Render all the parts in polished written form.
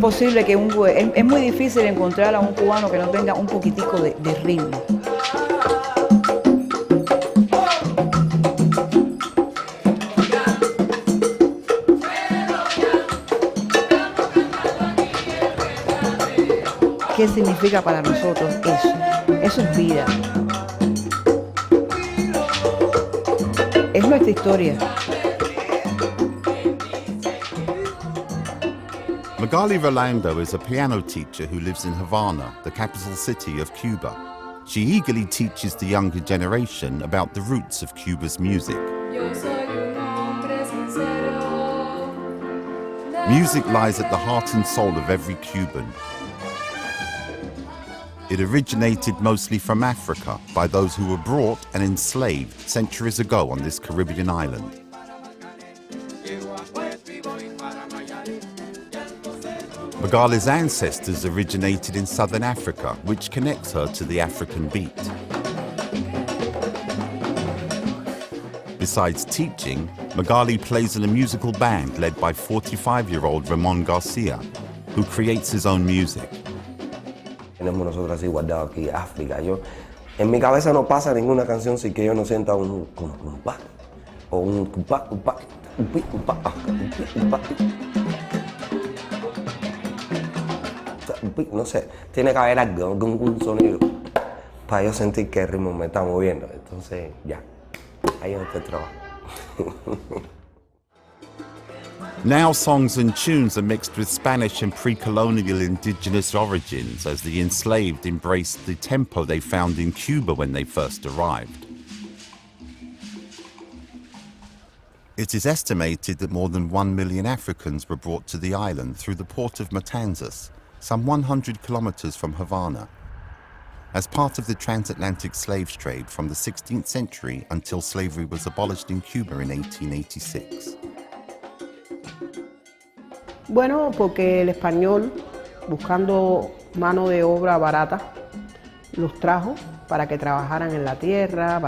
imposible que es muy difícil encontrar a un cubano que no tenga un poquitico de ritmo. ¿Qué significa para nosotros eso? Eso es vida. Es nuestra historia. Magali Rolando is a piano teacher who lives in Havana, the capital city of Cuba. She eagerly teaches the younger generation about the roots of Cuba's music. Music lies at the heart and soul of every Cuban. It originated mostly from Africa by those who were brought and enslaved centuries ago on this Caribbean island. Magali's ancestors originated in southern Africa, which connects her to the African beat. Besides teaching, Magali plays in a musical band led by 45-year-old Ramon Garcia, who creates his own music. Tenemos nosotros así guardado aquí África. En mi cabeza no pasa ninguna canción sin que yo no sienta un compás o un compás, no sé, tiene que haber algo, un sonido para yo sentir que el ritmo me está moviendo. Entonces ya, ahí es donde trabajo. Now songs and tunes are mixed with Spanish and pre-colonial indigenous origins as the enslaved embraced the tempo they found in Cuba when they first arrived. It is estimated that more than 1 million Africans were brought to the island through the port of Matanzas, some 100 kilometers from Havana, as part of the transatlantic slave trade from the 16th century until slavery was abolished in Cuba in 1886. Bueno, porque el español, buscando mano de obra barata, los trajo para que trabajaran en la tierra,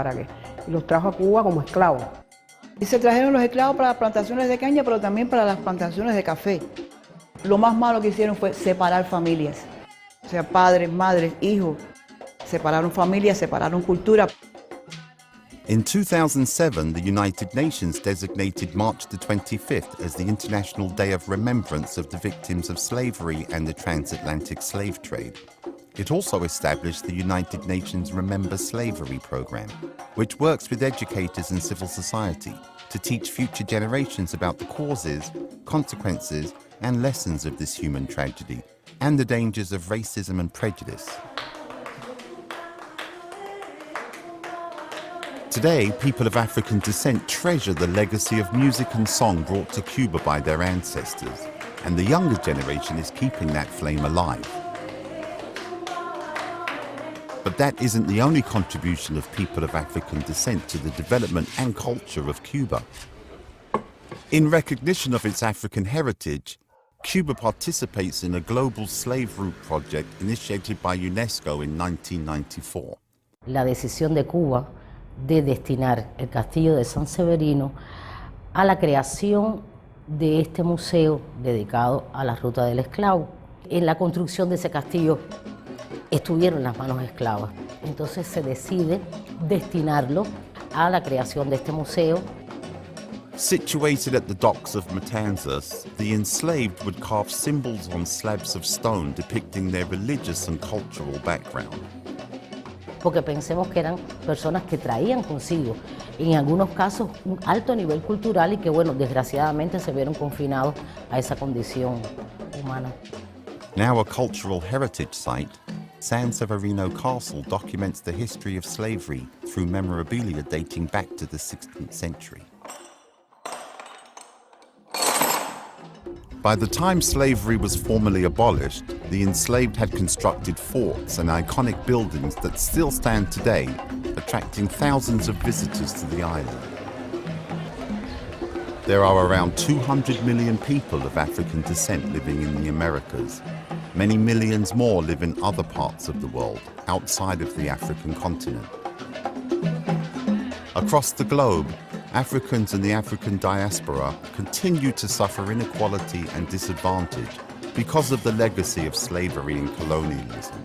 y los trajo a Cuba como esclavos. Y se trajeron los esclavos para las plantaciones de caña, pero también para las plantaciones de café. Lo más malo que hicieron fue separar familias. O sea, padres, madres, hijos. Separaron familias, separaron cultura. In 2007, the United Nations designated March the 25th as the International Day of Remembrance of the Victims of Slavery and the Transatlantic Slave Trade. It also established the United Nations Remember Slavery program, which works with educators and civil society to teach future generations about the causes, consequences, and lessons of this human tragedy, and the dangers of racism and prejudice. Today, people of African descent treasure the legacy of music and song brought to Cuba by their ancestors, and the younger generation is keeping that flame alive. But that isn't the only contribution of people of African descent to the development and culture of Cuba. In recognition of its African heritage, Cuba participates in a global slave route project initiated by UNESCO in 1994. La decisión de Cuba de destinar el castillo de San Severino a la creación de este museo dedicado a la ruta del esclavo. En la construcción de ese castillo estuvieron las manos esclavas, entonces se decide destinarlo a la creación de este museo. Situated at the docks of Matanzas, the enslaved would carve symbols on slabs of stone depicting their religious and cultural background. Porque pensemos que eran personas que traían consigo, en algunos casos, un alto nivel cultural y que, bueno, desgraciadamente se vieron confinados a esa condición humana. Now a cultural heritage site, San Severino Castle documents the history of slavery through memorabilia dating back to the 16th century. By the time slavery was formally abolished, the enslaved had constructed forts and iconic buildings that still stand today, attracting thousands of visitors to the island. There are around 200 million people of African descent living in the Americas. Many millions more live in other parts of the world, outside of the African continent. Across the globe, Africans and the African diaspora continue to suffer inequality and disadvantage because of the legacy of slavery and colonialism.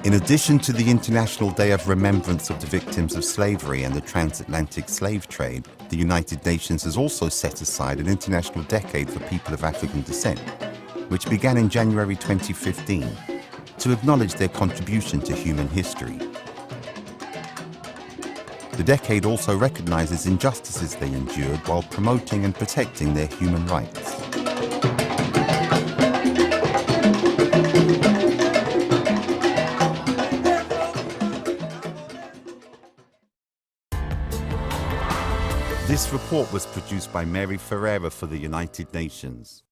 In addition to the International Day of Remembrance of the Victims of Slavery and the Transatlantic Slave Trade, the United Nations has also set aside an International Decade for People of African Descent, which began in January 2015, to acknowledge their contribution to human history. The decade also recognizes injustices they endured while promoting and protecting their human rights. This report was produced by Mary Ferreira for the United Nations.